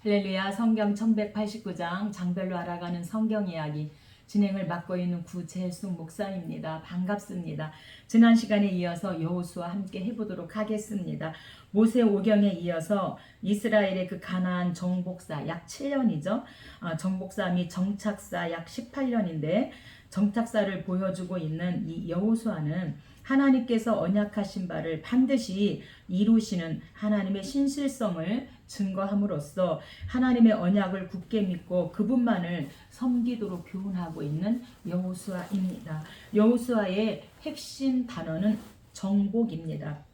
할렐루야. 성경 1189장 장별로 알아가는 성경 이야기 진행을 맡고 있는 구재숙 목사입니다. 반갑습니다. 지난 시간에 이어서 여호수아 함께 해보도록 하겠습니다. 모세오경에 이어서 이스라엘의 그 가나안 정복사 약 7년이죠. 정복사 및 정착사 약 18년인데 정착사를 보여주고 있는 이 여호수아는 하나님께서 언약하신 바를 반드시 이루시는 하나님의 신실성을 증거함으로써 하나님의 언약을 굳게 믿고 그분만을 섬기도록 교훈하고 있는 여호수아입니다. 여호수아의 핵심 단어는 정복입니다.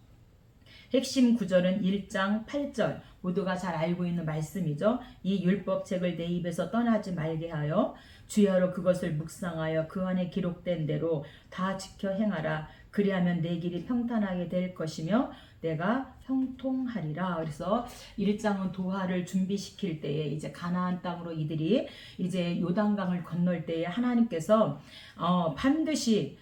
핵심 구절은 1장 8절 모두가 잘 알고 있는 말씀이죠. 이 율법책을 내 입에서 떠나지 말게 하여 주야로 그것을 묵상하여 그 안에 기록된 대로 다 지켜 행하라. 그리하면 내 길이 평탄하게 될 것이며 내가 형통하리라. 그래서 1장은 도하를 준비시킬 때에 이제 가나안 땅으로 이들이 이제 요단강을 건널 때에 하나님께서 반드시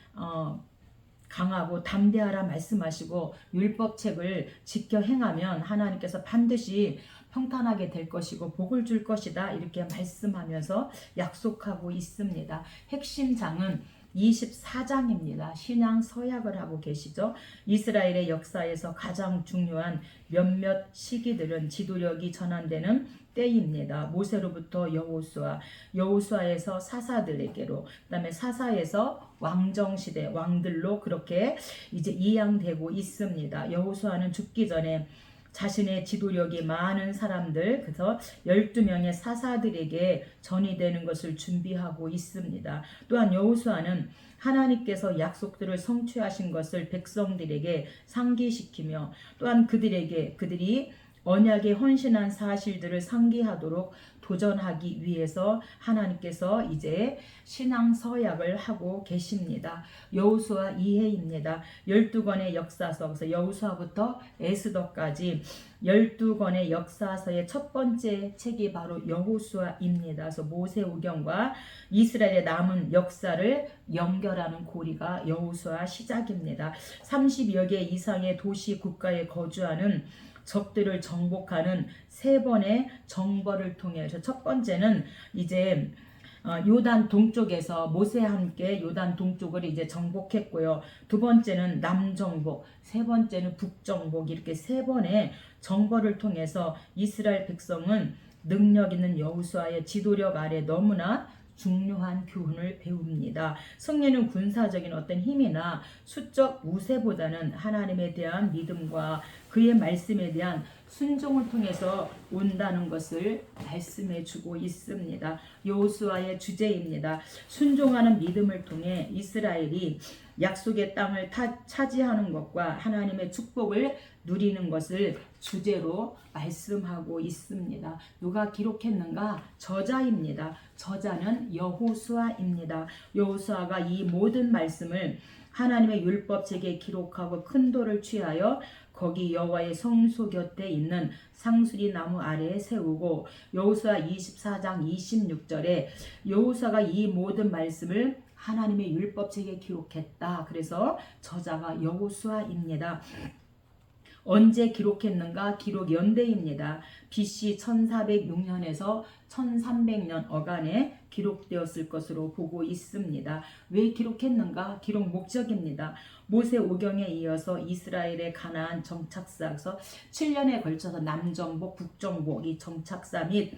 강하고 담대하라 말씀하시고 율법책을 지켜 행하면 하나님께서 반드시 평탄하게 될 것이고 복을 줄 것이다 이렇게 말씀하면서 약속하고 있습니다. 핵심 장은 24장입니다. 신약 서약을 하고 계시죠. 이스라엘의 역사에서 가장 중요한 몇몇 시기들은 지도력이 전환되는 때입니다. 모세로부터 여호수아, 여호수아에서 사사들에게로, 그다음에 사사에서 왕정시대 왕들로 그렇게 이제 이양되고 있습니다. 여호수아는 죽기 전에 자신의 지도력이 많은 사람들, 그래서 12명의 사사들에게 전이되는 것을 준비하고 있습니다. 또한 여호수아는 하나님께서 약속들을 성취하신 것을 백성들에게 상기시키며 또한 그들이 언약에 헌신한 사실들을 상기하도록 도전하기 위해서 하나님께서 이제 신앙 서약을 하고 계십니다. 여호수아 2해입니다. 12권의 역사서에서 여호수아부터 에스더까지 12권의 역사서의 첫 번째 책이 바로 여호수아입니다. 그래서 모세오경과 이스라엘의 남은 역사를 연결하는 고리가 여호수아 시작입니다. 30여 개 이상의 도시 국가에 거주하는 적들을 정복하는 세 번의 정벌을 통해서 첫 번째는 이제 요단 동쪽에서 모세와 함께 요단 동쪽을 이제 정복했고요. 두 번째는 남정복, 세 번째는 북정복 이렇게 세 번의 정벌을 통해서 이스라엘 백성은 능력 있는 여호수아의 지도력 아래 너무나 중요한 교훈을 배웁니다. 승리는 군사적인 어떤 힘이나 수적 우세보다는 하나님에 대한 믿음과 그의 말씀에 대한 순종을 통해서 온다는 것을 말씀해 주고 있습니다. 여호수아의 주제입니다. 순종하는 믿음을 통해 이스라엘이 약속의 땅을 차지하는 것과 하나님의 축복을 누리는 것을 주제로 말씀하고 있습니다. 누가 기록했는가? 저자입니다. 저자는 여호수아입니다. 여호수아가 이 모든 말씀을 하나님의 율법책에 기록하고 큰 돌을 취하여 거기 여호와의 성소 곁에 있는 상수리 나무 아래에 세우고 여호수아 24장 26절에 여호수아가 이 모든 말씀을 하나님의 율법책에 기록했다. 그래서 저자가 여호수아입니다. 언제 기록했는가? 기록 연대입니다. BC 1406년에서 1300년 어간에 기록되었을 것으로 보고 있습니다. 왜 기록했는가? 기록 목적입니다. 모세오경에 이어서 이스라엘의 가나안 정착사에서 7년에 걸쳐서 남정복, 북정복 이 정착사 및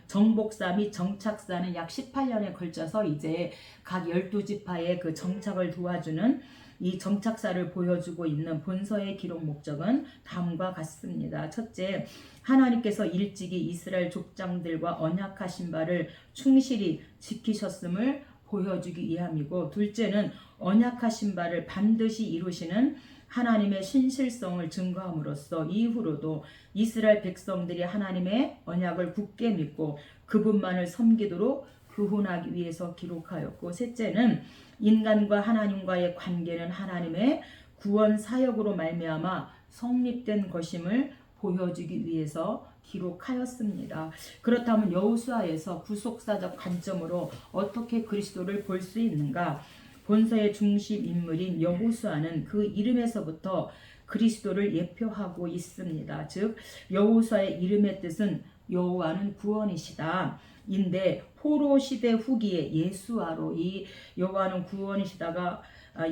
정복사 및 정착사는 약 18년에 걸쳐서 이제 각 12지파의 그 정착을 도와주는 이 정착사를 보여주고 있는 본서의 기록 목적은 다음과 같습니다. 첫째, 하나님께서 일찍이 이스라엘 족장들과 언약하신 바를 충실히 지키셨음을 보여주기 위함이고, 둘째는 언약하신 바를 반드시 이루시는 하나님의 신실성을 증거함으로써 이후로도 이스라엘 백성들이 하나님의 언약을 굳게 믿고 그분만을 섬기도록 교훈하기 위해서 기록하였고, 셋째는 인간과 하나님과의 관계는 하나님의 구원 사역으로 말미암아 성립된 것임을 보여주기 위해서 기록하였습니다. 그렇다면 여호수아에서 구속사적 관점으로 어떻게 그리스도를 볼 수 있는가? 본서의 중심 인물인 여호수아는 그 이름에서부터 그리스도를 예표하고 있습니다. 즉 여호수아의 이름의 뜻은 여호와는 구원이시다. 인데 포로 시대 후기에 예수아로, 이 여호와는 구원이시다가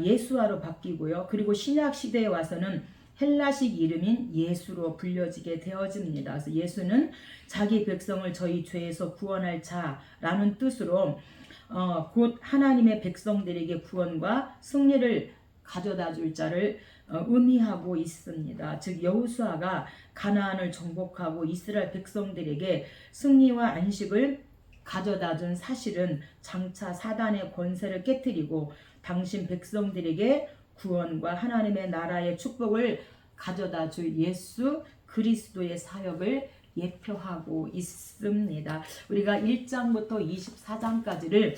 예수아로 바뀌고요. 그리고 신약 시대에 와서는 헬라식 이름인 예수로 불려지게 되어집니다. 그래서 예수는 자기 백성을 저희 죄에서 구원할 자라는 뜻으로 곧 하나님의 백성들에게 구원과 승리를 가져다 줄 자를 의미하고 있습니다. 즉 여호수아가 가나안을 정복하고 이스라엘 백성들에게 승리와 안식을 가져다 준 사실은 장차 사단의 권세를 깨뜨리고 당신 백성들에게 구원과 하나님의 나라의 축복을 가져다 줄 예수 그리스도의 사역을 예표하고 있습니다. 우리가 1장부터 24장까지를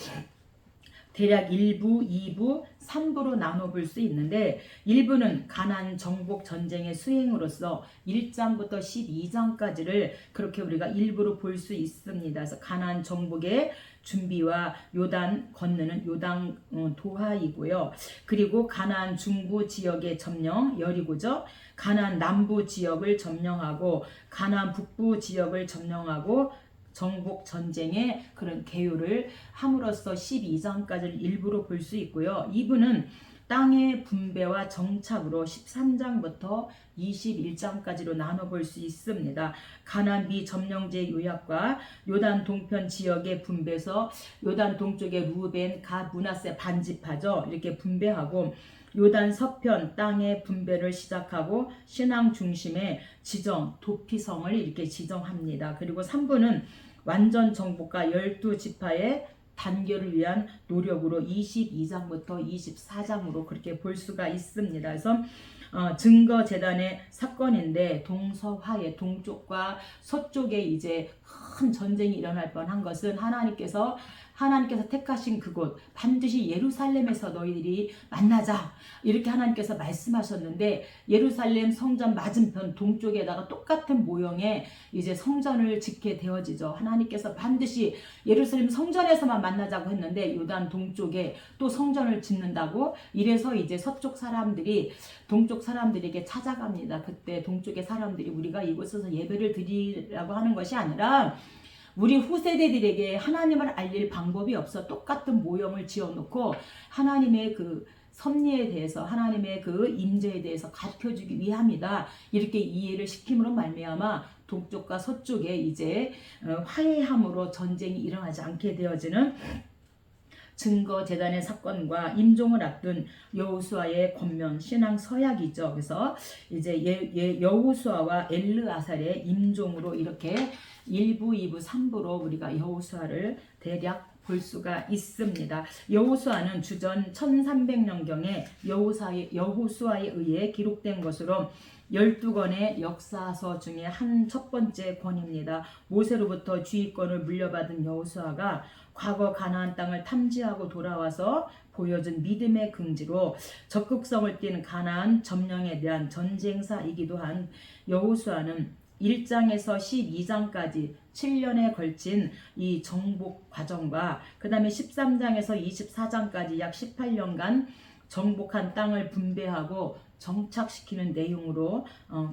대략 1부, 2부, 3부로 나눠볼 수 있는데 1부는 가나안 정복 전쟁의 수행으로서 1장부터 12장까지를 그렇게 우리가 1부로 볼 수 있습니다. 그래서 가나안 정복의 준비와 요단 건너는 요단 도하이고요. 그리고 가나안 중부 지역의 점령 여리고죠. 가나안 남부 지역을 점령하고 가나안 북부 지역을 점령하고 정복 전쟁의 그런 개요를 함으로써 12장까지를 일부로 볼 수 있고요. 2부는 땅의 분배와 정착으로 13장부터 21장까지로 나눠볼 수 있습니다. 가나안 미점령제 요약과 요단 동편 지역의 분배에서 요단 동쪽의 루벤, 가, 므낫세 반지파죠. 이렇게 분배하고 요단 서편 땅의 분배를 시작하고 신앙 중심의 지정, 도피성을 이렇게 지정합니다. 그리고 3부는 완전 정복과 12지파의 단결을 위한 노력으로 22장부터 24장으로 그렇게 볼 수가 있습니다. 그래서 증거재단의 사건인데 동서화의 동쪽과 서쪽에 이제 큰 전쟁이 일어날 뻔한 것은 하나님께서 택하신 그곳 반드시 예루살렘에서 너희들이 만나자 이렇게 하나님께서 말씀하셨는데 예루살렘 성전 맞은편 동쪽에다가 똑같은 모형의 이제 성전을 짓게 되어지죠. 하나님께서 반드시 예루살렘 성전에서만 만나자고 했는데 요단 동쪽에 또 성전을 짓는다고 이래서 이제 서쪽 사람들이 동쪽 사람들에게 찾아갑니다. 그때 동쪽의 사람들이 우리가 이곳에서 예배를 드리라고 하는 것이 아니라 우리 후세대들에게 하나님을 알릴 방법이 없어 똑같은 모형을 지어놓고 하나님의 그 섭리에 대해서 하나님의 그 임재에 대해서 가르쳐주기 위함이다. 이렇게 이해를 시킴으로 말미암아 동쪽과 서쪽에 이제 화해함으로 전쟁이 일어나지 않게 되어지는 증거재단의 사건과 임종을 앞둔 여호수아의 권면 신앙 서약이죠. 그래서 이제 여호수아와 엘르아살의 임종으로 이렇게 1부, 2부, 3부로 우리가 여호수아를 대략 볼 수가 있습니다. 여호수아는 주전 1300년경에 여호수아에 의해 기록된 것으로 12권의 역사서 중에 한 첫 번째 권입니다. 모세로부터 주의권을 물려받은 여호수아가 과거 가나안 땅을 탐지하고 돌아와서 보여준 믿음의 긍지로 적극성을 띈 가나안 점령에 대한 전쟁사이기도 한 여호수아는 1장에서 12장까지 7년에 걸친 이 정복 과정과 그 다음에 13장에서 24장까지 약 18년간 정복한 땅을 분배하고 정착시키는 내용으로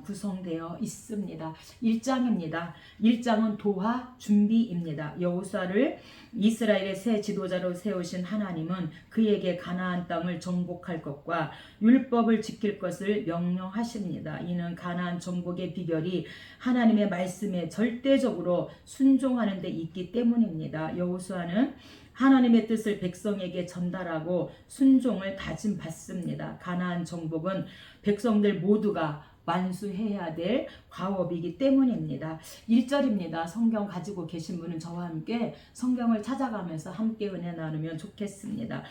구성되어 있습니다. 1장입니다. 1장은 도하 준비입니다. 여호수아를 이스라엘의 새 지도자로 세우신 하나님은 그에게 가나안 땅을 정복할 것과 율법을 지킬 것을 명령하십니다. 이는 가나안 정복의 비결이 하나님의 말씀에 절대적으로 순종하는 데 있기 때문입니다. 여호수아는 하나님의 뜻을 백성에게 전달하고 순종을 다짐받습니다. 가나안 정복은 백성들 모두가 완수해야 될 과업이기 때문입니다. 1절입니다. 성경 가지고 계신 분은 저와 함께 성경을 찾아가면서 함께 은혜 나누면 좋겠습니다.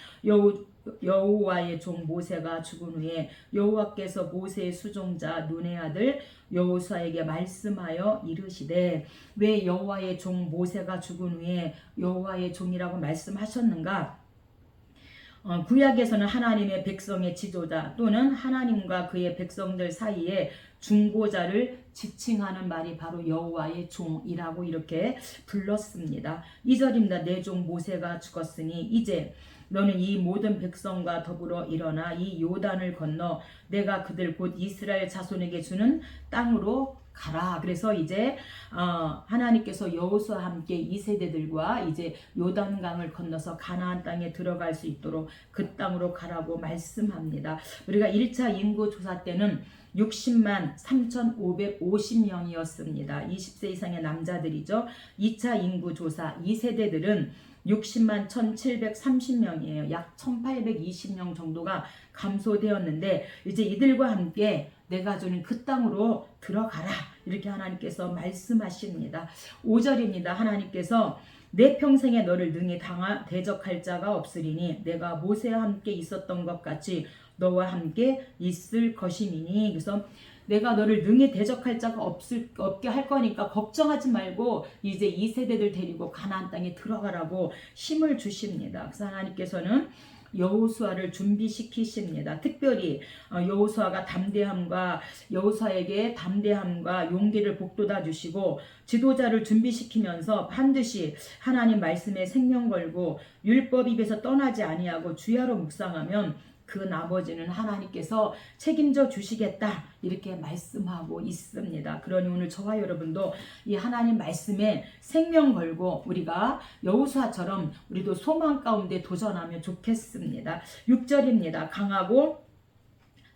여호와의 종 모세가 죽은 후에 여호와께서 모세의 수종자 눈의 아들 여호수아에게 말씀하여 이르시되 왜 여호와의 종 모세가 죽은 후에 여호와의 종이라고 말씀하셨는가? 구약에서는 하나님의 백성의 지도자 또는 하나님과 그의 백성들 사이에 중보자를 지칭하는 말이 바로 여호와의 종이라고 이렇게 불렀습니다. 2절입니다. 내 종 모세가 죽었으니 이제 너는 이 모든 백성과 더불어 일어나 이 요단을 건너 내가 그들 곧 이스라엘 자손에게 주는 땅으로 가라. 그래서 이제 하나님께서 여호수아와 함께 2세대들과 이제 요단강을 건너서 가나안 땅에 들어갈 수 있도록 그 땅으로 가라고 말씀합니다. 우리가 1차 인구 조사 때는 60만 3,550명이었습니다. 20세 이상의 남자들이죠. 2차 인구 조사 2세대들은 60만 1,730명이에요. 약 1,820명 정도가 감소되었는데 이제 이들과 함께 내가 주는 그 땅으로 들어가라. 이렇게 하나님께서 말씀하십니다. 5절입니다. 하나님께서 내 평생에 너를 능히 대적할 자가 없으리니 내가 모세와 함께 있었던 것 같이 너와 함께 있을 것이니. 그래서 내가 너를 능히 대적할 자가 없게 할 거니까 걱정하지 말고 이제 2세대들 데리고 가나안 땅에 들어가라고 힘을 주십니다. 그래서 하나님께서는 여호수아를 준비시키십니다. 특별히 여호수아가 여호수아에게 담대함과 용기를 북돋아 주시고 지도자를 준비시키면서 반드시 하나님 말씀에 생명 걸고 율법 입에서 떠나지 아니하고 주야로 묵상하면 그 나머지는 하나님께서 책임져 주시겠다 이렇게 말씀하고 있습니다. 그러니 오늘 저와 여러분도 이 하나님 말씀에 생명 걸고 우리가 여호수아처럼 우리도 소망 가운데 도전하면 좋겠습니다. 6절입니다. 강하고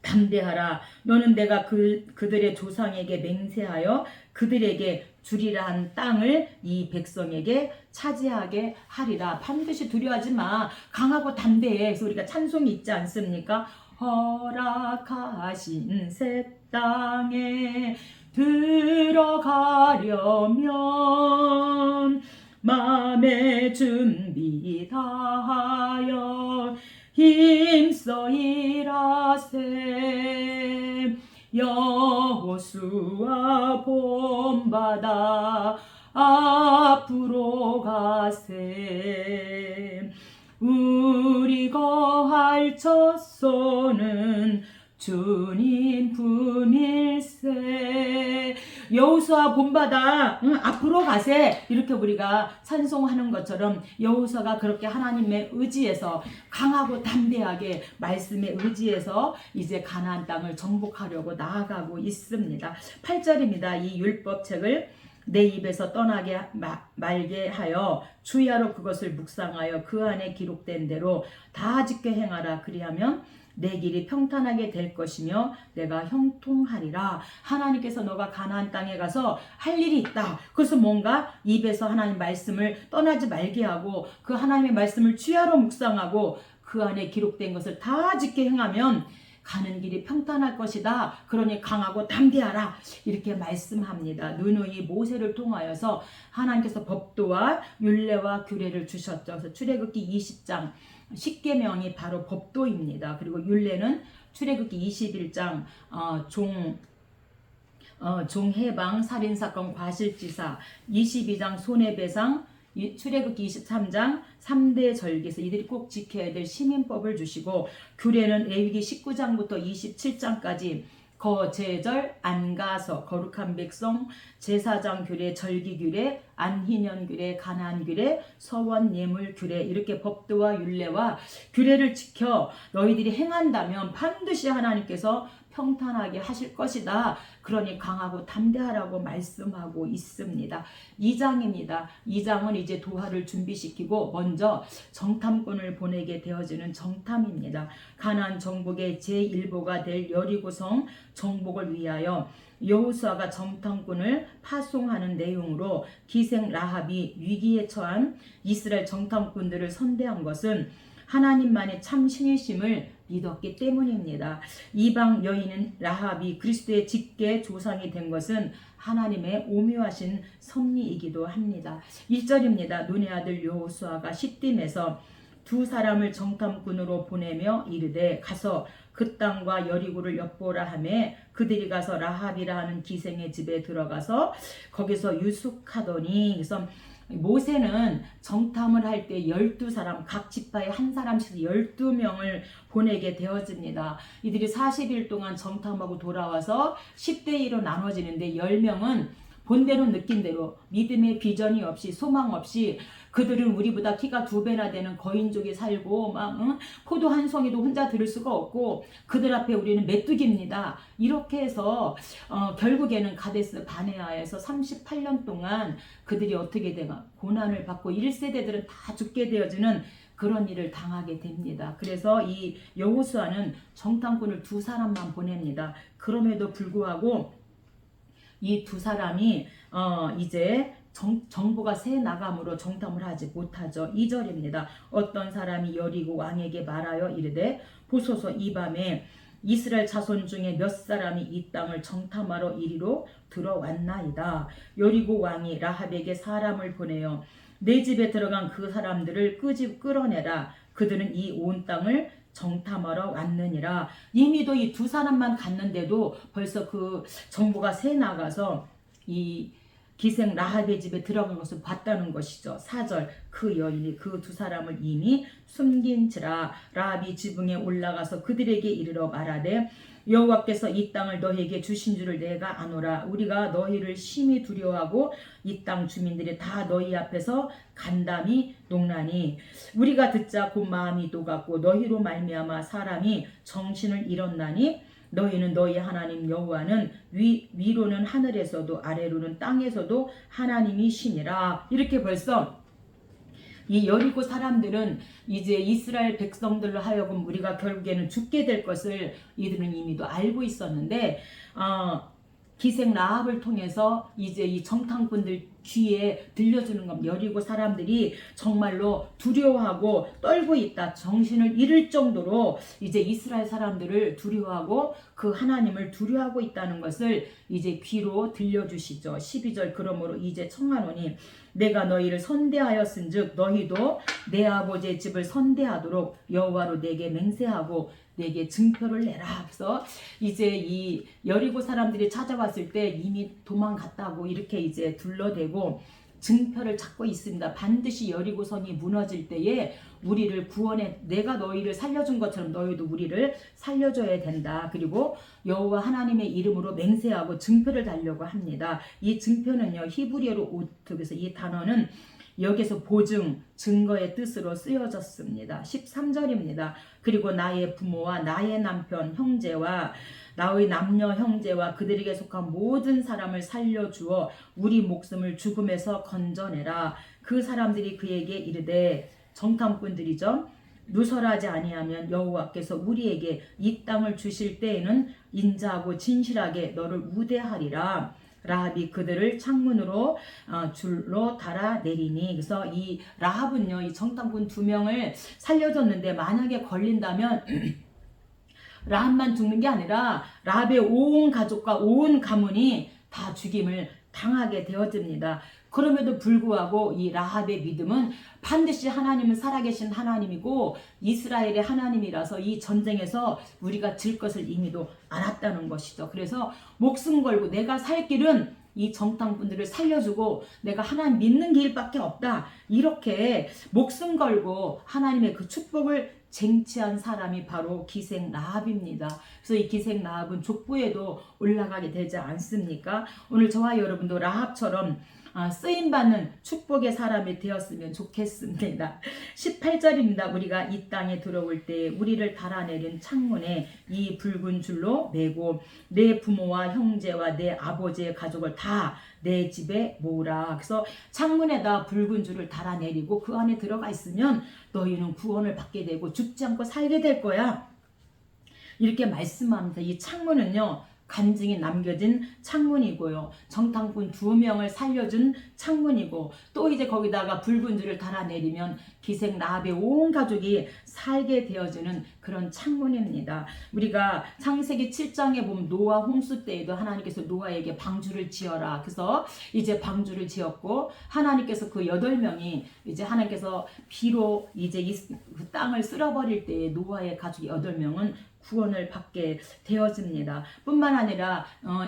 담대하라. 너는 내가 그들의 조상에게 맹세하여 그들에게 주리라 한 땅을 이 백성에게 차지하게 하리라. 반드시 두려워하지 마. 강하고 담대해. 그래서 우리가 찬송이 있지 않습니까? 허락하신 새 땅에 들어가려면 마음의 준비 다하여 힘써 일하세. 여호수아 본받아 앞으로 가세. 우리 거할 첫소는 주님 품일세. 여호수아 본받아 앞으로 가세. 이렇게 우리가 찬송하는 것처럼 여호수아가 그렇게 하나님의 의지에서 강하고 담대하게 말씀의 의지에서 이제 가나안 땅을 정복하려고 나아가고 있습니다. 8절입니다. 이 율법책을 내 입에서 떠나게 말게 하여 주야로 그것을 묵상하여 그 안에 기록된 대로 다 지켜 행하라. 그리하면 내 길이 평탄하게 될 것이며 내가 형통하리라. 하나님께서 너가 가나안 땅에 가서 할 일이 있다. 그래서 뭔가 입에서 하나님 말씀을 떠나지 말게 하고 그 하나님의 말씀을 주야로 묵상하고 그 안에 기록된 것을 다 지켜 행하면 가는 길이 평탄할 것이다. 그러니 강하고 담대하라. 이렇게 말씀합니다. 누누이 모세를 통하여서 하나님께서 법도와 율례와 규례를 주셨죠. 그래서 출애굽기 20장 10계명이 바로 법도입니다. 그리고 율례는 출애굽기 21장 종해방, 살인사건, 과실치사, 22장 손해배상, 출애굽기 23장 3대 절기에서 이들이 꼭 지켜야 될 시민법을 주시고 규례는 레위기 19장부터 27장까지 거제절, 안가서, 거룩한 백성, 제사장 규례, 절기 규례, 안희년 규례, 가나안 규례, 서원 예물 규례 이렇게 법도와 율례와 규례를 지켜 너희들이 행한다면 반드시 하나님께서 평탄하게 하실 것이다. 그러니 강하고 담대하라고 말씀하고 있습니다. 2장입니다. 2장은 이제 도하를 준비시키고 먼저 정탐꾼을 보내게 되어지는 정탐입니다. 가나안 정복의 제1보가 될 여리고성 정복을 위하여 여호수아가 정탐꾼을 파송하는 내용으로 기생 라합이 위기에 처한 이스라엘 정탐꾼들을 선대한 것은 하나님만의 참 신이심을 믿었기 때문입니다. 이방 여인은 라합이 그리스도의 직계 조상이 된 것은 하나님의 오묘하신 섭리이기도 합니다. 1절입니다. 눈의 아들 여호수아가 시딤에서 두 사람을 정탐꾼으로 보내며 이르되 가서 그 땅과 여리고를 엿보라 하매 그들이 가서 라합이라 하는 기생의 집에 들어가서 거기서 유숙하더니. 그래서 모세는 정탐을 할 때 12사람 각 지파에 한 사람씩 12명을 보내게 되어집니다. 이들이 40일 동안 정탐하고 돌아와서 10대 1로 나눠지는데 10명은 본대로 느낀 대로 믿음의 비전이 없이 소망 없이 그들은 우리보다 키가 2배나 되는 거인족이 살고 포도 한 송이도 혼자 들을 수가 없고 그들 앞에 우리는 메뚜기입니다. 이렇게 해서 결국에는 가데스 바네아에서 38년 동안 그들이 어떻게 되나 고난을 받고 1세대들은 다 죽게 되어지는 그런 일을 당하게 됩니다. 그래서 이 여호수아는 정탐꾼을 2사람만 보냅니다. 그럼에도 불구하고 이 2사람이 이제 정보가 새 나감으로 정탐을 하지 못하죠. 2절입니다. 어떤 사람이 여리고 왕에게 말하여 이르되 보소서 이 밤에 이스라엘 자손 중에 몇 사람이 이 땅을 정탐하러 이리로 들어왔나이다. 여리고 왕이 라합에게 사람을 보내어 내 집에 들어간 그 사람들을 끌어내라. 그들은 이 온 땅을 정탐하러 왔느니라. 이미도 이 2사람만 갔는데도 벌써 그 정보가 새 나가서 이 기생 라합의 집에 들어간 것을 봤다는 것이죠. 4절 그 여인이 그 2사람을 이미 숨긴지라. 라합이 지붕에 올라가서 그들에게 이르러 말하되 여호와께서 이 땅을 너희에게 주신 줄을 내가 아노라. 우리가 너희를 심히 두려워하고 이 땅 주민들이 다 너희 앞에서 간담이 녹나니 우리가 듣자 곧 마음이 녹았고 너희로 말미암아 사람이 정신을 잃었나니 너희는 너희 하나님 여호와는 위로는 하늘에서도 아래로는 땅에서도 하나님이시니라. 이렇게 벌써 이 여리고 사람들은 이제 이스라엘 백성들로 하여금 우리가 결국에는 죽게 될 것을 이들은 이미도 알고 있었는데 기생 라합을 통해서 이제 이 정탐꾼들 귀에 들려주는 겁니다. 여리고 사람들이 정말로 두려워하고 떨고 있다. 정신을 잃을 정도로 이제 이스라엘 사람들을 두려워하고 그 하나님을 두려워하고 있다는 것을 이제 귀로 들려주시죠. 12절 그러므로 이제 청하노니 내가 너희를 선대하였은즉 너희도 내 아버지의 집을 선대하도록 여호와로 내게 맹세하고 내게 증표를 내라. 그래서 이제 이 여리고 사람들이 찾아왔을 때 이미 도망갔다고 이렇게 이제 둘러대고 증표를 찾고 있습니다. 반드시 여리고성이 무너질 때에 우리를 구원해 내가 너희를 살려준 것처럼 너희도 우리를 살려줘야 된다. 그리고 여호와 하나님의 이름으로 맹세하고 증표를 달려고 합니다. 이 증표는요 히브리어로 오트에서 이 단어는 여기서 보증, 증거의 뜻으로 쓰여졌습니다. 13절입니다. 그리고 나의 부모와 나의 남편, 형제와 나의 남녀 형제와 그들에게 속한 모든 사람을 살려주어 우리 목숨을 죽음에서 건져내라. 그 사람들이 그에게 이르되 정탐꾼들이죠. 누설하지 아니하면 여호와께서 우리에게 이 땅을 주실 때에는 인자하고 진실하게 너를 우대하리라. 라합이 그들을 창문으로 줄로 달아내리니. 그래서 이 라합은요 이 정탐꾼 2명을 살려줬는데 만약에 걸린다면 라합만 죽는 게 아니라 라합의 온 가족과 온 가문이 다 죽임을 당하게 되어집니다. 그럼에도 불구하고 이 라합의 믿음은 반드시 하나님은 살아계신 하나님이고 이스라엘의 하나님이라서 이 전쟁에서 우리가 질 것을 이미도 알았다는 것이죠. 그래서 목숨 걸고 내가 살 길은 이 정탐꾼들을 살려주고 내가 하나님 믿는 길밖에 없다. 이렇게 목숨 걸고 하나님의 그 축복을 쟁취한 사람이 바로 기생 라합입니다. 그래서 이 기생 라합은 족부에도 올라가게 되지 않습니까? 오늘 저와 여러분도 라합처럼 쓰임받는 축복의 사람이 되었으면 좋겠습니다. 18절입니다. 우리가 이 땅에 들어올 때 우리를 달아내린 창문에 이 붉은 줄로 매고 내 부모와 형제와 내 아버지의 가족을 다 내 집에 모으라. 그래서 창문에다 붉은 줄을 달아내리고 그 안에 들어가 있으면 너희는 구원을 받게 되고 죽지 않고 살게 될 거야. 이렇게 말씀합니다. 이 창문은요 간증이 남겨진 창문이고요. 정탐꾼 2명을 살려준 창문이고 또 이제 거기다가 붉은 줄을 달아내리면 기생 라합의 온 가족이 살게 되어지는 그런 창문입니다. 우리가 창세기 7장에 보면 노아 홍수 때에도 하나님께서 노아에게 방주를 지어라. 그래서 이제 방주를 지었고 하나님께서 그 8명이 이제 하나님께서 비로 이제 그 땅을 쓸어버릴 때에 노아의 가족 8명은 구원을 받게 되어집니다. 뿐만 아니라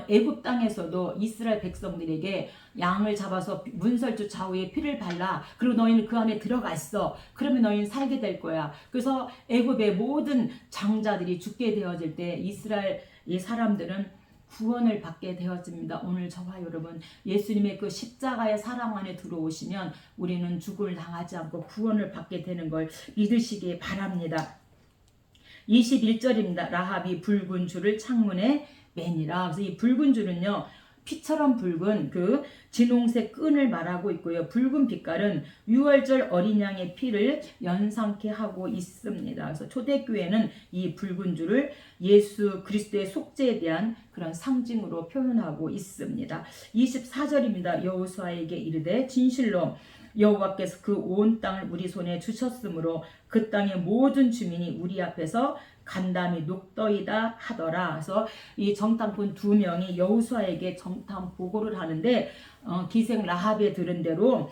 애굽 땅에서도 이스라엘 백성들에게 양을 잡아서 문설주 좌우에 피를 발라. 그리고 너희는 그 안에 들어가 있어. 그러면 너희는 살게 될 거야. 그래서 애굽의 모든 장자들이 죽게 되어질 때 이스라엘 이 사람들은 구원을 받게 되었습니다. 오늘 저와 여러분 예수님의 그 십자가의 사랑 안에 들어오시면 우리는 죽음을 당하지 않고 구원을 받게 되는 걸 믿으시기 바랍니다. 21절입니다. 라합이 붉은 줄을 창문에 매니라. 그래서 이 붉은 줄은요, 피처럼 붉은 그 진홍색 끈을 말하고 있고요. 붉은 빛깔은 유월절 어린 양의 피를 연상케 하고 있습니다. 그래서 초대교회는 이 붉은 줄을 예수 그리스도의 속죄에 대한 그런 상징으로 표현하고 있습니다. 24절입니다. 여호수아에게 이르되 진실로 여호와께서 그 온 땅을 우리 손에 주셨으므로 그 땅의 모든 주민이 우리 앞에서 간담이 녹더이다 하더라. 그래서 이 정탐꾼 두 명이 여호수아에게 정탐 보고를 하는데 기생 라합에 들은 대로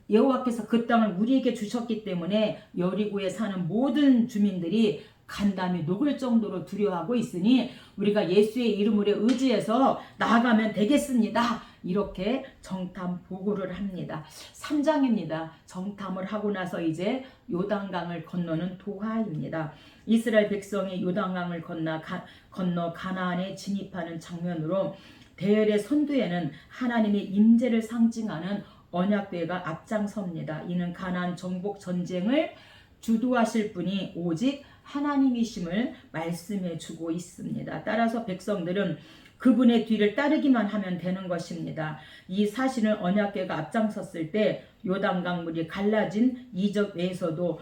여호와께서 그 땅을 우리에게 주셨기 때문에 여리고에 사는 모든 주민들이 간담이 녹을 정도로 두려워하고 있으니 우리가 예수의 이름으로 의지해서 나아가면 되겠습니다. 이렇게 정탐 보고를 합니다. 3장입니다. 정탐을 하고 나서 이제 요단강을 건너는 도하입니다. 이스라엘 백성이 요단강을 건너 가나안에 진입하는 장면으로 대열의 선두에는 하나님의 임재를 상징하는 언약궤가 앞장섭니다. 이는 가나안 정복 전쟁을 주도하실 분이 오직 하나님이심을 말씀해 주고 있습니다. 따라서 백성들은 그분의 뒤를 따르기만 하면 되는 것입니다. 이 사실은 언약궤가 앞장섰을 때 요단강 물이 갈라진 이적에서도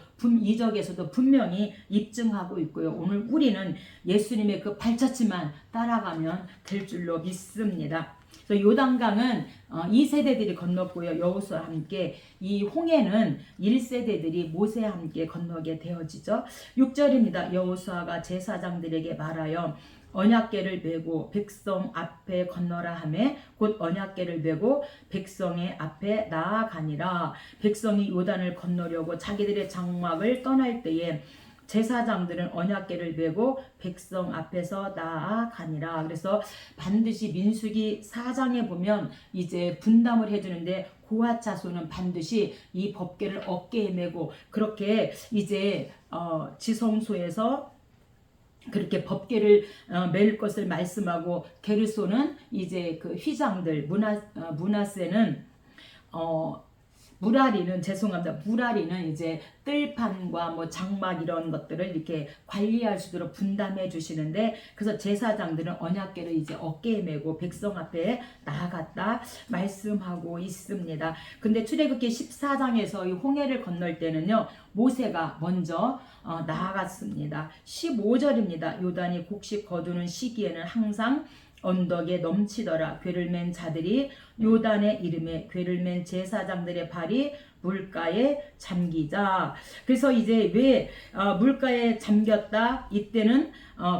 분명히 입증하고 있고요. 오늘 우리는 예수님의 그 발자취만 따라가면 될 줄로 믿습니다. 그래서 요단강은 2세대들이 건넜고요. 여호수아와 함께 이 홍해는 1세대들이 모세와 함께 건너게 되어지죠. 6절입니다. 여호수아가 제사장들에게 말하여 언약궤를 메고 백성 앞에 건너라 하매 곧 언약궤를 메고 백성의 앞에 나아가니라. 백성이 요단을 건너려고 자기들의 장막을 떠날 때에 제사장들은 언약궤를 메고 백성 앞에서 나아가니라. 그래서 반드시 민수기 4장에 보면 이제 분담을 해주는데 고핫 자손은 반드시 이 법궤를 어깨에 메고 그렇게 이제 지성소에서 그렇게 법궤를 맬 것을 말씀하고 게르손은 이제 그 휘장들 문하세는 무라리는 이제 뜰판과 뭐 장막 이런 것들을 이렇게 관리할 수 있도록 분담해 주시는데 그래서 제사장들은 언약궤를 이제 어깨에 메고 백성 앞에 나아갔다 말씀하고 있습니다. 근데 출애굽기 14장에서 이 홍해를 건널 때는요 모세가 먼저 나아갔습니다. 15절입니다. 요단이 곡식 거두는 시기에는 항상 언덕에 넘치더라. 궤를 맨 자들이 요단의 이름에 궤를 맨 제사장들의 발이 물가에 잠기자. 그래서 이제 왜 물가에 잠겼다? 이때는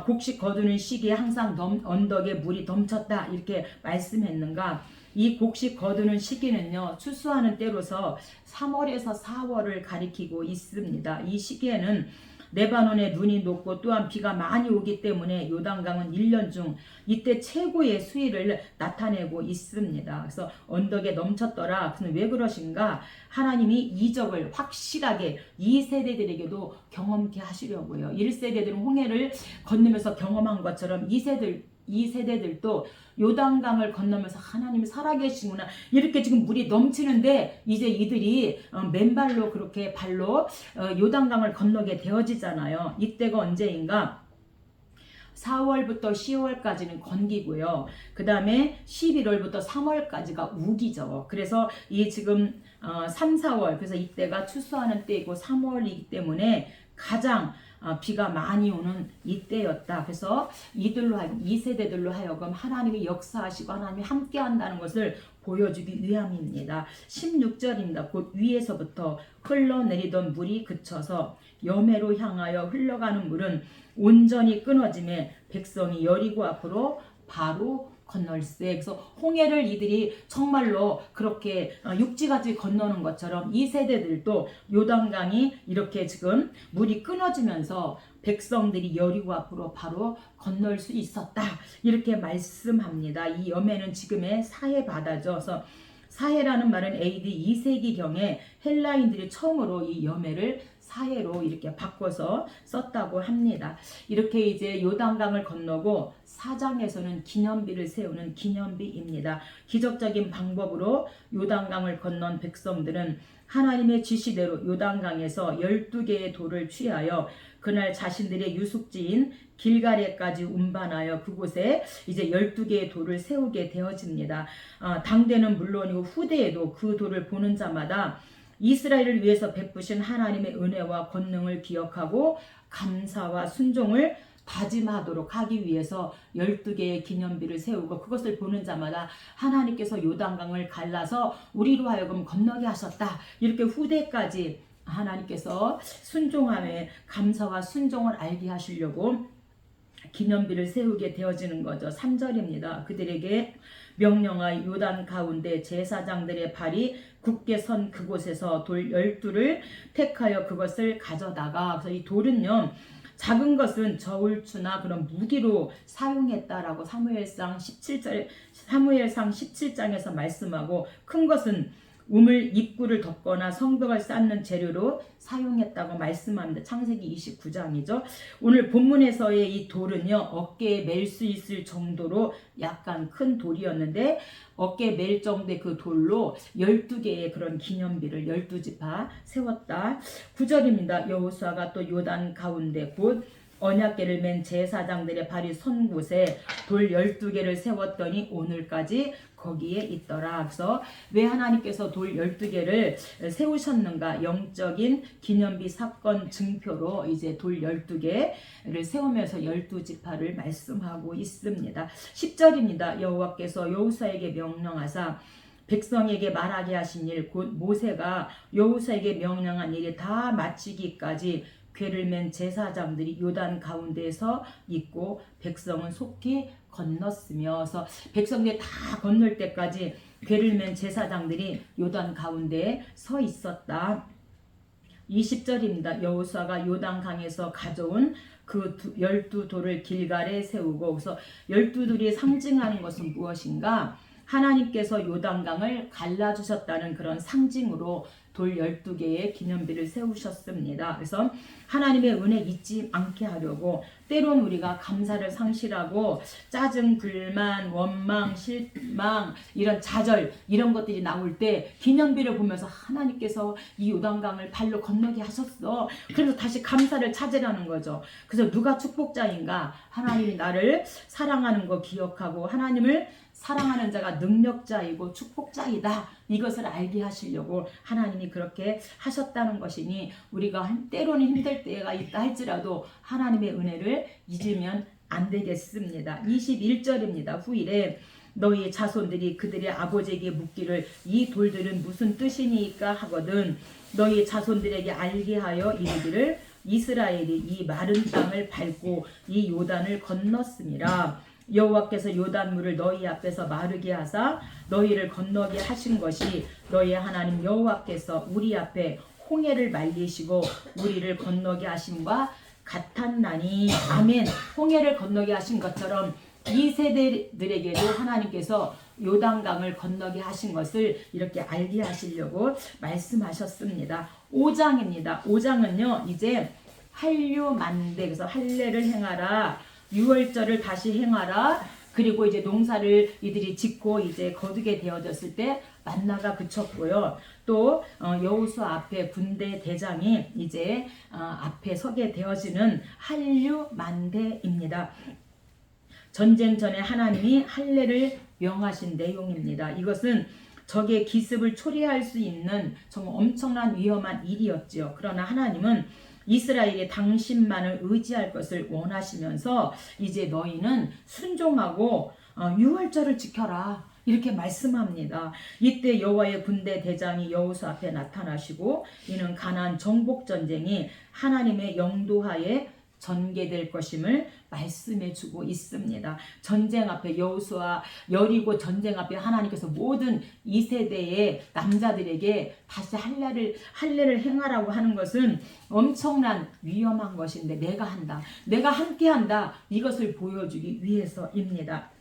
곡식 거두는 시기에 항상 언덕에 물이 넘쳤다 이렇게 말씀했는가? 이 곡식 거두는 시기는요 추수하는 때로서 3월에서 4월을 가리키고 있습니다. 이 시기에는 레바논에 눈이 녹고 또한 비가 많이 오기 때문에 요단강은 1년 중 이때 최고의 수위를 나타내고 있습니다. 그래서 언덕에 넘쳤더라. 그래서 왜 그러신가? 하나님이 이적을 확실하게 2세대들에게도 경험케 하시려고요. 1세대들은 홍해를 건너면서 경험한 것처럼 2세대들도 요단강을 건너면서 하나님이 살아계시구나 이렇게 지금 물이 넘치는데 이제 이들이 맨발로 그렇게 발로 요단강을 건너게 되어지잖아요. 이때가 언제인가? 4월부터 10월까지는 건기고요. 그 다음에 11월부터 3월까지가 우기죠. 그래서 이 지금 3, 4월 그래서 이때가 추수하는 때이고 3월이기 때문에 가장 비가 많이 오는 이때였다. 그래서 이들로 2세대들로 하여금 하나님이 역사하시고 하나님이 함께 한다는 것을 보여주기 위함입니다. 16절입니다. 곧 위에서부터 흘러내리던 물이 그쳐서 여매로 향하여 흘러가는 물은 온전히 끊어짐에 백성이 여리고 앞으로 바로 건널세. 그래서 홍해를 이들이 정말로 그렇게 육지같이 건너는 것처럼 이 세대들도 요단강이 이렇게 지금 물이 끊어지면서 백성들이 여리고 앞으로 바로 건널 수 있었다 이렇게 말씀합니다. 이 여매는 지금의 사해 바다죠. 그래서 사해라는 말은 AD 2세기경에 헬라인들이 처음으로 이 여매를 사해로 이렇게 바꿔서 썼다고 합니다. 이렇게 이제 요단강을 건너고 4장에서는 기념비를 세우는 기념비입니다. 기적적인 방법으로 요단강을 건넌 백성들은 하나님의 지시대로 요단강에서 12개의 돌을 취하여 그날 자신들의 유숙지인 길가레까지 운반하여 그곳에 이제 12개의 돌을 세우게 되어집니다. 당대는 물론이고 후대에도 그 돌을 보는 자마다 이스라엘을 위해서 베푸신 하나님의 은혜와 권능을 기억하고 감사와 순종을 다짐하도록 하기 위해서 12개의 기념비를 세우고 그것을 보는 자마다 하나님께서 요단강을 갈라서 우리로 하여금 건너게 하셨다. 이렇게 후대까지 하나님께서 순종함에 감사와 순종을 알게 하시려고 기념비를 세우게 되어지는 거죠. 3절입니다. 그들에게 명령하여 요단 가운데 제사장들의 발이 굳게 선 그곳에서 돌 12를 택하여 그것을 가져다가, 그래서 이 돌은요 작은 것은 저울추나 그런 무기로 사용했다라고 사무엘상 17장에서 말씀하고, 큰 것은 우물 입구를 덮거나 성벽을 쌓는 재료로 사용했다고 말씀합니다. 창세기 29장이죠. 오늘 본문에서의 이 돌은요 어깨에 멜 수 있을 정도로 약간 큰 돌이었는데, 어깨에 멜 정도의 그 돌로 12개의 그런 기념비를 12지파 세웠다. 9절입니다. 여호수아가 또 요단 가운데 곧 언약궤를 맨 제사장들의 발이 선 곳에 돌 12개를 세웠더니 오늘까지 거기에 있더라. 그래서 왜 하나님께서 돌 12개를 세우셨는가? 영적인 기념비 사건 증표로 이제 돌 12개를 세우면서 12지파를 말씀하고 있습니다. 10절입니다. 여호와께서 여호수아에게 명령하사 백성에게 말하게 하신 일, 곧 모세가 여호수아에게 명령한 일이 다 마치기까지 궤를 맨 제사장들이 요단 가운데에서 있고 백성은 속히 건넜으며, 그래서 백성들이 다 건널 때까지 궤를 맨 제사장들이 요단 가운데에 서 있었다. 20절입니다. 여호수아가 요단 강에서 가져온 그 12돌을 길갈에 세우고, 그래서 12돌이 상징하는 것은 무엇인가? 하나님께서 요단강을 갈라주셨다는 그런 상징으로 돌 12개의 기념비를 세우셨습니다. 그래서 하나님의 은혜 잊지 않게 하려고, 때론 우리가 감사를 상실하고 짜증, 불만, 원망, 실망, 이런 좌절 이런 것들이 나올 때 기념비를 보면서 하나님께서 이 요단강을 발로 건너게 하셨어. 그래서 다시 감사를 찾으라는 거죠. 그래서 누가 축복자인가? 하나님이 나를 사랑하는 거 기억하고 하나님을 사랑하는 자가 능력자이고 축복자이다. 이것을 알게 하시려고 하나님이 그렇게 하셨다는 것이니, 우리가 때로는 힘들 때가 있다 할지라도 하나님의 은혜를 잊으면 안 되겠습니다. 21절입니다. 후일에 너희 자손들이 그들의 아버지에게 묻기를 이 돌들은 무슨 뜻이니까 하거든 너희 자손들에게 알게 하여 이르기를 이스라엘이 이 마른 땅을 밟고 이 요단을 건넜음이라. 여호와께서 요단물을 너희 앞에서 마르게 하사 너희를 건너게 하신 것이 너희 하나님 여호와께서 우리 앞에 홍해를 말리시고 우리를 건너게 하심과 같았나니. 아멘. 홍해를 건너게 하신 것처럼 이 세대들에게도 하나님께서 요단강을 건너게 하신 것을 이렇게 알게 하시려고 말씀하셨습니다. 5장입니다. 5장은요 이제 한류만대, 그래서 할례를 행하라, 유월절을 다시 행하라, 그리고 이제 농사를 이들이 짓고 이제 거두게 되어졌을 때 만나가 그쳤고요. 또 여호수아 앞에 군대 대장이 이제 앞에 서게 되어지는 한류만대입니다. 전쟁 전에 하나님이 할례를 명하신 내용입니다. 이것은 적의 기습을 초래할 수 있는 정말 엄청난 위험한 일이었죠. 그러나 하나님은 이스라엘이 당신만을 의지할 것을 원하시면서 이제 너희는 순종하고 유월절을 지켜라 이렇게 말씀합니다. 이때 여호와의 군대 대장이 여호수아 앞에 나타나시고 이는 가나안 정복 전쟁이 하나님의 영도하에 전개될 것임을 말씀해 주고 있습니다. 전쟁 앞에 여호수아 여리고 전쟁 앞에 하나님께서 모든 2세대의 남자들에게 다시 할례를 행하라고 하는 것은 엄청난 위험한 것인데 내가 한다, 내가 함께 한다, 이것을 보여주기 위해서입니다.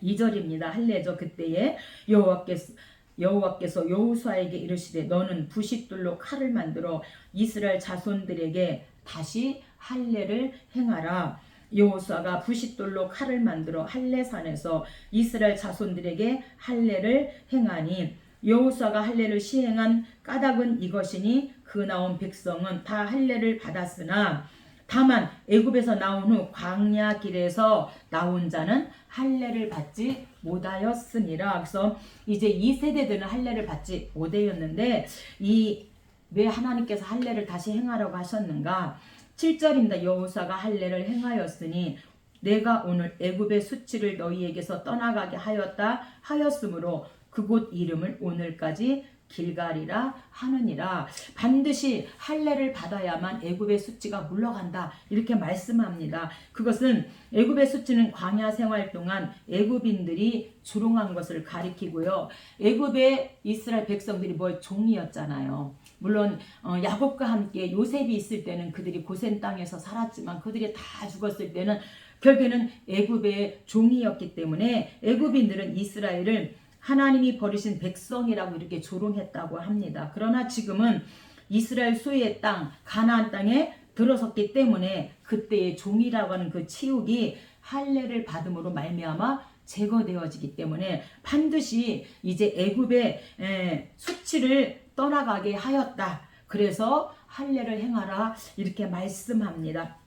2절입니다. 할례죠. 그때에 여호와께서 여호와께서 여호수아에게 이르시되 너는 부싯돌로 칼을 만들어 이스라엘 자손들에게 다시 할례를 행하라. 여호수아가 부싯돌로 칼을 만들어 할례산에서 이스라엘 자손들에게 할례를 행하니 여호수아가 할례를 시행한 까닭은 이것이니 그 나온 백성은 다 할례를 받았으나 다만 애굽에서 나온 후 광야 길에서 나온 자는 할례를 받지 못하였으니라. 그래서 이제 이 세대들은 할례를 받지 못하였는데 왜 하나님께서 할례를 다시 행하라고 하셨는가? 7절입니다. 여호수아가 할례를 행하였으니 내가 오늘 애굽의 수치를 너희에게서 떠나가게 하였으므로 그곳 이름을 오늘까지 길갈이라 하느니라. 반드시 할례를 받아야만 애굽의 수치가 물러간다 이렇게 말씀합니다. 그것은 애굽의 수치는 광야 생활 동안 애굽인들이 조롱한 것을 가리키고요. 애굽의 이스라엘 백성들이 종이었잖아요. 물론 야곱과 함께 요셉이 있을 때는 그들이 고센 땅에서 살았지만 그들이 다 죽었을 때는 결국에는 애굽의 종이었기 때문에 애굽인들은 이스라엘을 하나님이 버리신 백성이라고 이렇게 조롱했다고 합니다. 그러나 지금은 이스라엘 소유의 땅 가나안 땅에 들어섰기 때문에 그때의 종이라고 하는 그 치욕이 할례를 받음으로 말미암아 제거되어지기 때문에 반드시 이제 애굽의 수치를 떠나가게 하였다. 그래서 할례를 행하라 이렇게 말씀합니다.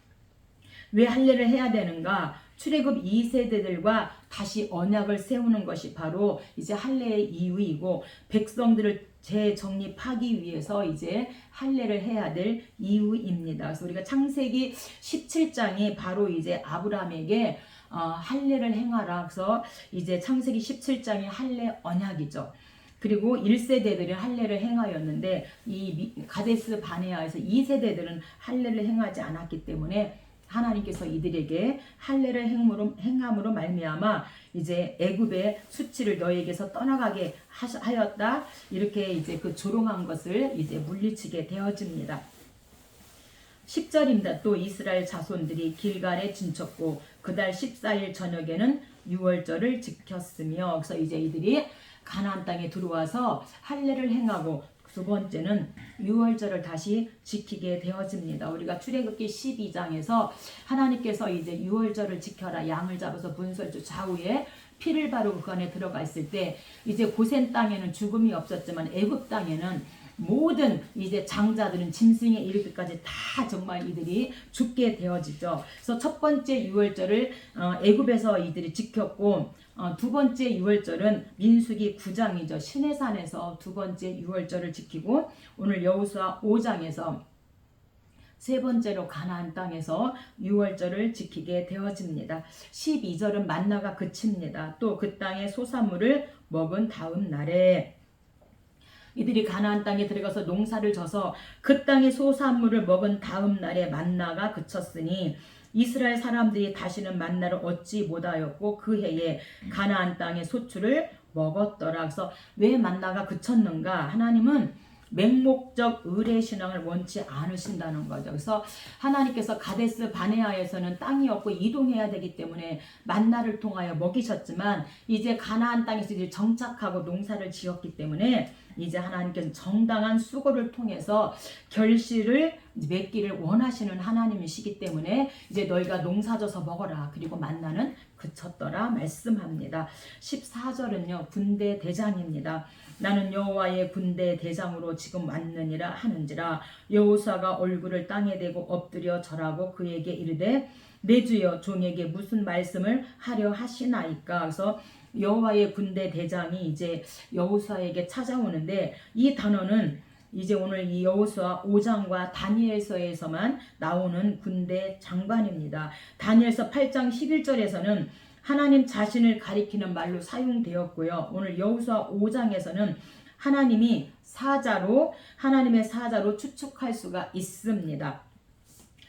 왜 할례를 해야 되는가? 출애굽 2세대들과 다시 언약을 세우는 것이 바로 이제 할례의 이유이고 백성들을 재정립하기 위해서 이제 할례를 해야 될 이유입니다. 그래서 우리가 창세기 17장이 바로 이제 아브라함에게 할례를 행하라. 그래서 이제 창세기 17장이 할례 언약이죠. 그리고 1세대들은 할례를 행하였는데 이 가데스 바네아에서 2세대들은 할례를 행하지 않았기 때문에 하나님께서 이들에게 할례를 행함으로 말미암아 이제 애굽의 수치를 너희에게서 떠나가게 하였다. 이렇게 이제 그 조롱한 것을 이제 물리치게 되어집니다. 10절입니다. 또 이스라엘 자손들이 길갈에 진쳤고 그달 14일 저녁에는 유월절을 지켰으며 그래서 이제 이들이 가나안 땅에 들어와서 할례를 행하고 두 번째는 유월절을 다시 지키게 되어집니다. 우리가 출애굽기 12장에서 하나님께서 이제 유월절을 지켜라 양을 잡아서 분수주 좌우에 피를 바르고 그 안에 들어가 있을 때 이제 고센 땅에는 죽음이 없었지만 애굽 땅에는 모든 이제 장자들은 짐승에 이르기까지 다 정말 이들이 죽게 되어지죠. 그래서 첫 번째 유월절을 애굽에서 이들이 지켰고 두 번째 유월절은 민수기 9장이죠. 시내산에서 두 번째 유월절을 지키고 오늘 여호수아 5장에서 세 번째로 가나안 땅에서 유월절을 지키게 되어집니다. 12절은 만나가 그칩니다. 또 그 땅의 소산물을 먹은 다음 날에 이들이 가나안 땅에 들어가서 농사를 져서 그 땅의 소산물을 먹은 다음 날에 만나가 그쳤으니 이스라엘 사람들이 다시는 만나를 얻지 못하였고 그 해에 가나안 땅의 소출을 먹었더라. 그래서 왜 만나가 그쳤는가? 하나님은 맹목적 의례 신앙을 원치 않으신다는 거죠. 그래서 하나님께서 가데스 바네아에서는 땅이 없고 이동해야 되기 때문에 만나를 통하여 먹이셨지만 이제 가나안 땅에서 이제 정착하고 농사를 지었기 때문에 이제 하나님께서 정당한 수고를 통해서 결실을 맺기를 원하시는 하나님이시기 때문에 이제 너희가 농사져서 먹어라. 그리고 만나는 그쳤더라 말씀합니다. 14절은요. 군대 대장입니다. 나는 여호와의 군대 대장으로 지금 왔느니라 하는지라. 여호수아가 얼굴을 땅에 대고 엎드려 절하고 그에게 이르되 내 주여 종에게 무슨 말씀을 하려 하시나이까. 그래서 여호와의 군대 대장이 이제 여호수아에게 찾아오는데 이 단어는 이제 오늘 이 여호수아 5장과 다니엘서에서만 나오는 군대 장관입니다. 다니엘서 8장 11절에서는 하나님 자신을 가리키는 말로 사용되었고요. 오늘 여호수아 5장에서는 하나님의 사자로 추측할 수가 있습니다.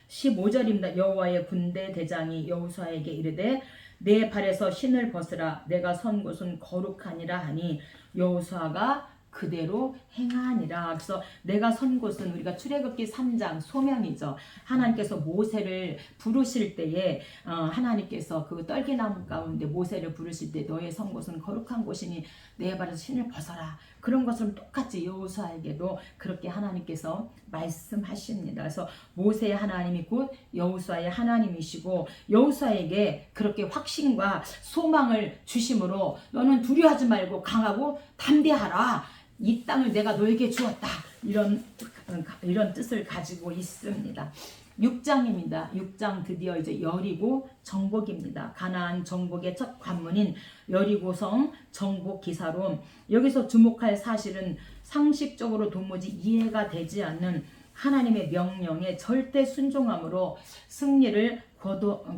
15절입니다. 여호와의 군대 대장이 여호수아에게 이르되 내 발에서 신을 벗으라. 내가 선 곳은 거룩하니라 하니 여호수아가 그대로 행하니라. 그래서 내가 선 곳은 우리가 출애굽기 3장 소명이죠. 하나님께서 모세를 부르실 때에 하나님께서 그 떨기나무 가운데 모세를 부르실 때 너의 선 곳은 거룩한 곳이니 내 발에서 신을 벗어라. 그런 것은 똑같이 여호수아에게도 그렇게 하나님께서 말씀하십니다. 그래서 모세의 하나님이 곧 여호수아의 하나님이시고 여호수아에게 그렇게 확신과 소망을 주심으로 너는 두려워하지 말고 강하고 담대하라. 이 땅을 내가 너에게 주었다. 이런 뜻을 가지고 있습니다. 6장입니다. 6장 드디어 이제 여리고 정복입니다. 가나안 정복의 첫 관문인 여리고성 정복 기사로 여기서 주목할 사실은 상식적으로 도무지 이해가 되지 않는 하나님의 명령에 절대 순종함으로 승리를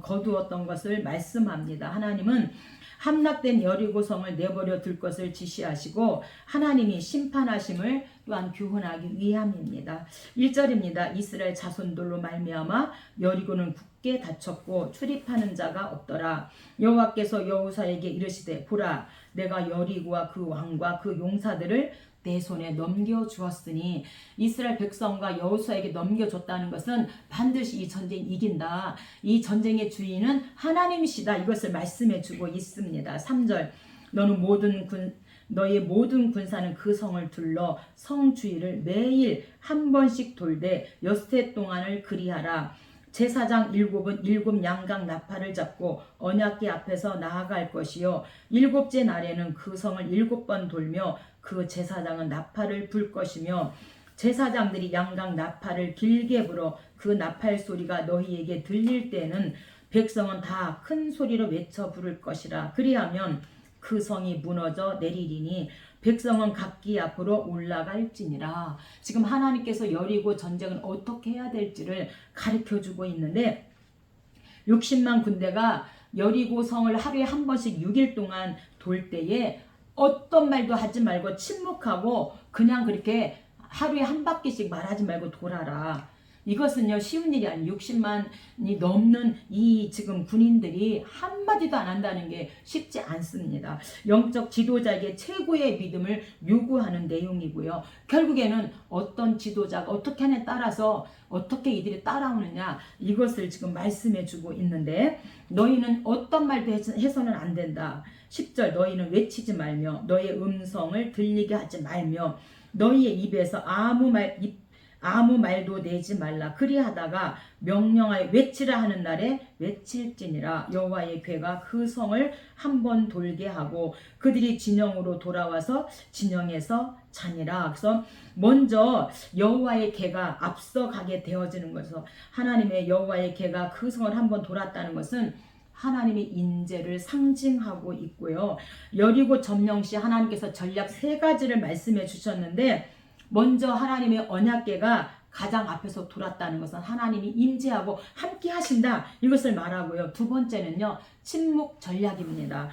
거두었던 것을 말씀합니다. 하나님은 함락된 여리고성을 내버려 둘 것을 지시하시고 하나님이 심판하심을 또한 교훈하기 위함입니다. 1절입니다. 이스라엘 자손들로 말미암아 여리고는 굳게 닫혔고 출입하는 자가 없더라. 여호와께서 여호수아에게 이르시되 보라 내가 여리고와 그 왕과 그 용사들을 내 손에 넘겨주었으니 이스라엘 백성과 여호수아에게 넘겨줬다는 것은 반드시 이 전쟁 이긴다. 이 전쟁의 주인은 하나님이시다. 이것을 말씀해주고 있습니다. 3절 너의 모든 군사는 그 성을 둘러 성 주위를 매일 한 번씩 돌되 엿새 동안을 그리하라. 제사장 7은 7 양각 나팔을 잡고 언약궤 앞에서 나아갈 것이요 7째 날에는 그 성을 7번 돌며 그 제사장은 나팔을 불 것이며 제사장들이 양각 나팔을 길게 불어 그 나팔 소리가 너희에게 들릴 때는 백성은 다 큰 소리로 외쳐 부를 것이라. 그리하면 그 성이 무너져 내리리니 백성은 각기 앞으로 올라갈지니라. 지금 하나님께서 여리고 전쟁을 어떻게 해야 될지를 가르쳐주고 있는데 60만 군대가 여리고 성을 하루에 한 번씩 6일 동안 돌 때에 어떤 말도 하지 말고 침묵하고 그냥 그렇게 하루에 한 바퀴씩 말하지 말고 돌아라. 이것은요 쉬운 일이 아니에요. 60만이 넘는 이 지금 군인들이 한마디도 안 한다는 게 쉽지 않습니다. 영적 지도자에게 최고의 믿음을 요구하는 내용이고요. 결국에는 어떤 지도자가 어떻게 하냐에 따라서 어떻게 이들이 따라오느냐 이것을 지금 말씀해 주고 있는데 너희는 어떤 말도 해서는 안 된다. 10절 너희는 외치지 말며 너의 음성을 들리게 하지 말며 너희의 입에서 아무 말도 내지 말라. 그리하다가 명령하여 외치라 하는 날에 외칠지니라. 여호와의 궤가 그 성을 한 번 돌게 하고 그들이 진영으로 돌아와서 진영에서 자니라. 그래서 먼저 여호와의 궤가 앞서가게 되어지는 것에서 하나님의 여호와의 궤가 그 성을 한 번 돌았다는 것은 하나님의 인재를 상징하고 있고요. 여리고 점령 시 하나님께서 전략 3가지를 말씀해 주셨는데 먼저 하나님의 언약궤가 가장 앞에서 돌았다는 것은 하나님이 임재하고 함께 하신다. 이것을 말하고요. 2번째는요. 침묵 전략입니다.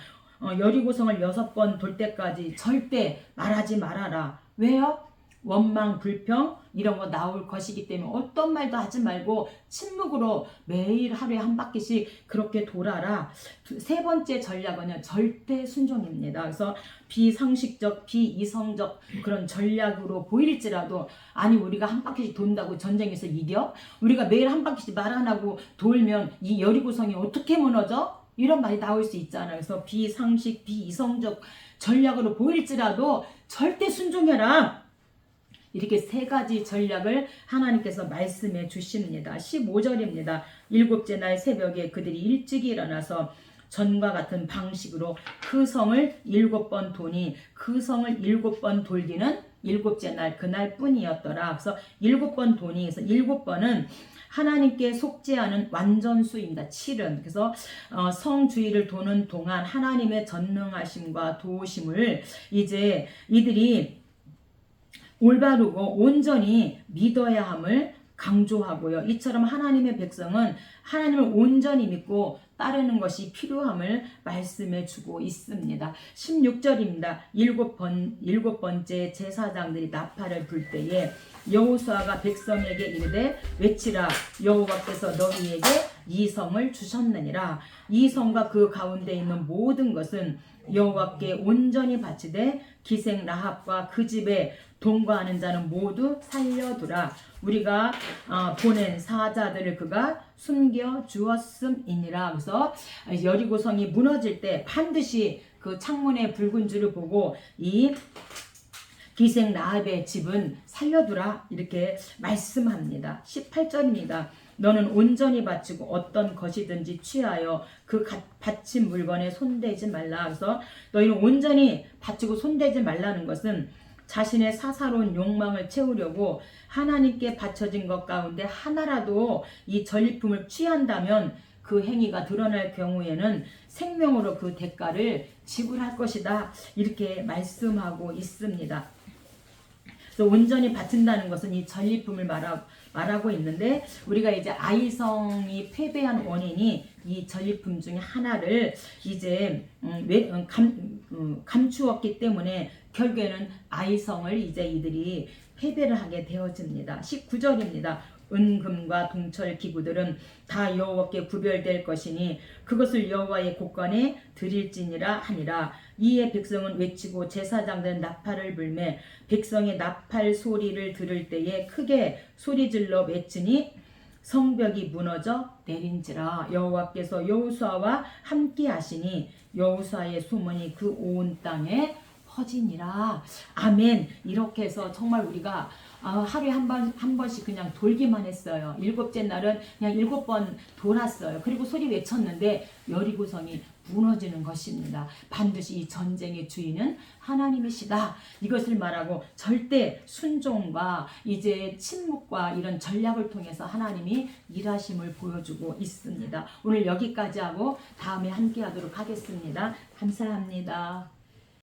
여리고성을 6번 돌 때까지 절대 말하지 말아라. 왜요? 원망, 불평 이런 거 나올 것이기 때문에 어떤 말도 하지 말고 침묵으로 매일 하루에 한 바퀴씩 그렇게 돌아라. 3번째 전략은 절대 순종입니다. 그래서 비상식적, 비이성적 그런 전략으로 보일지라도 아니 우리가 한 바퀴씩 돈다고 전쟁에서 이겨? 우리가 매일 한 바퀴씩 말 안 하고 돌면 이 여리고성이 어떻게 무너져? 이런 말이 나올 수 있잖아요. 그래서 비상식, 비이성적 전략으로 보일지라도 절대 순종해라. 이렇게 3가지 전략을 하나님께서 말씀해 주십니다. 15절입니다. 7째 날 새벽에 그들이 일찍이 일어나서 전과 같은 방식으로 그 성을 7번 도니 그 성을 7번 돌기는 7째 날 그날 뿐이었더라. 그래서 7번 도니 그래서 7번은 하나님께 속죄하는 완전수입니다. 7은 그래서 성 주위를 도는 동안 하나님의 전능하심과 도우심을 이제 이들이 올바르고 온전히 믿어야 함을 강조하고요. 이처럼 하나님의 백성은 하나님을 온전히 믿고 따르는 것이 필요함을 말씀해 주고 있습니다. 16절입니다. 7번째 제사장들이 나팔을 불 때에 여호수아가 백성에게 이르되 외치라. 여호와께서 너희에게 이 성을 주셨느니라. 이 성과 그 가운데 있는 모든 것은 여호와께 온전히 바치되 기생 라합과 그 집에 동거하는 자는 모두 살려두라. 우리가 보낸 사자들을 그가 숨겨 주었음이니라. 그래서 여리고성이 무너질 때 반드시 그 창문에 붉은 줄을 보고 이 기생 라합의 집은 살려두라 이렇게 말씀합니다. 18절입니다. 너는 온전히 바치고 어떤 것이든지 취하여 그 바친 물건에 손대지 말라. 그래서 너희는 온전히 바치고 손대지 말라는 것은 자신의 사사로운 욕망을 채우려고 하나님께 바쳐진 것 가운데 하나라도 이 전리품을 취한다면 그 행위가 드러날 경우에는 생명으로 그 대가를 지불할 것이다. 이렇게 말씀하고 있습니다. 그래서 온전히 바친다는 것은 이 전리품을 말하고 있는데 우리가 이제 아이성이 패배한 원인이 이 전리품 중에 하나를 이제 감추었기 때문에 결국에는 아이성을 이제 이들이 패배를 하게 되어집니다. 19절입니다. 은금과 동철 기구들은 다 여호와께 구별될 것이니 그것을 여호와의 곳간에 드릴지니라 하니라. 이에 백성은 외치고 제사장들은 나팔을 불매 백성의 나팔 소리를 들을 때에 크게 소리질러 외치니 성벽이 무너져 내린지라. 여호와께서 여호수아와 함께 하시니 여호수아의 소문이 그 온 땅에 퍼지니라. 아멘. 이렇게 해서 정말 우리가 하루에 한 번씩 그냥 돌기만 했어요. 일곱째 날은 그냥 7번 돌았어요. 그리고 소리 외쳤는데 여리고성이 무너지는 것입니다. 반드시 이 전쟁의 주인은 하나님이시다. 이것을 말하고 절대 순종과 이제 침묵과 이런 전략을 통해서 하나님이 일하심을 보여주고 있습니다. 오늘 여기까지 하고 다음에 함께 하도록 하겠습니다. 감사합니다.